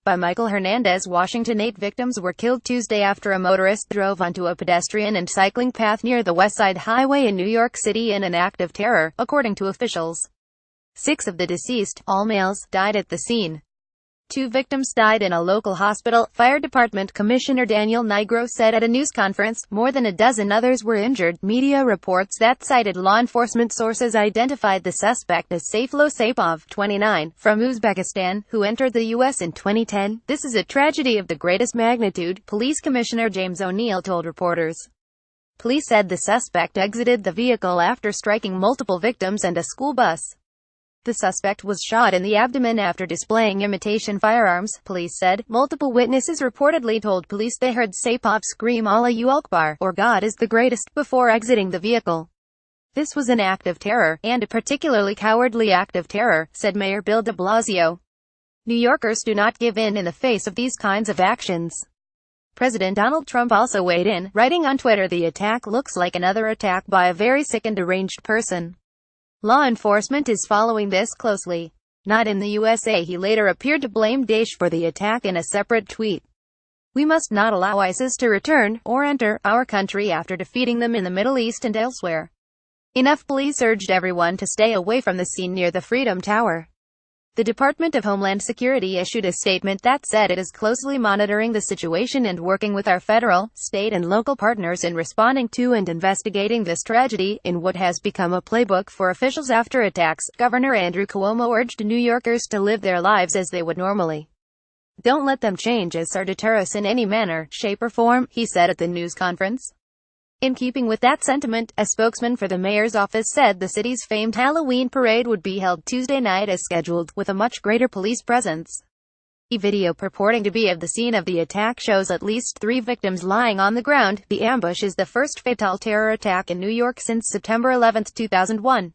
By Michael Hernandez, Washington. 8 victims were killed Tuesday after a motorist drove onto a pedestrian and cycling path near the West Side Highway in New York City in an act of terror, according to officials. 6 of the deceased, all males, died at the scene. 2 victims died in a local hospital, Fire Department Commissioner Daniel Nigro said at a news conference. More than a dozen others were injured. Media reports that cited law enforcement sources identified the suspect as Sayfullo Saipov, 29, from Uzbekistan, who entered the U.S. in 2010. This is a tragedy of the greatest magnitude, Police Commissioner James O'Neill told reporters. Police said the suspect exited the vehicle after striking multiple victims and a school bus. The suspect was shot in the abdomen after displaying imitation firearms, police said. Multiple witnesses reportedly told police they heard Saipov scream Allahu Akbar, or God is the greatest, before exiting the vehicle. This was an act of terror, and a particularly cowardly act of terror, said Mayor Bill de Blasio. New Yorkers do not give in the face of these kinds of actions. President Donald Trump also weighed in, writing on Twitter, "The attack looks like another attack by a very sick and deranged person. Law enforcement is following this closely." Not in the USA. He later appeared to blame Daesh for the attack in a separate tweet. "We must not allow ISIS to return, or enter, our country after defeating them in the Middle East and elsewhere. Enough." Police urged everyone to stay away from the scene near the Freedom Tower. The Department of Homeland Security issued a statement that said it is closely monitoring the situation and working with our federal, state and local partners in responding to and investigating this tragedy, in what has become a playbook for officials after attacks. Governor Andrew Cuomo urged New Yorkers to live their lives as they would normally. "Don't let them change us or deter us in any manner, shape or form," he said at the news conference. In keeping with that sentiment, a spokesman for the mayor's office said the city's famed Halloween parade would be held Tuesday night as scheduled, with a much greater police presence. A video purporting to be of the scene of the attack shows at least 3 victims lying on the ground. The ambush is the first fatal terror attack in New York since September 11, 2001.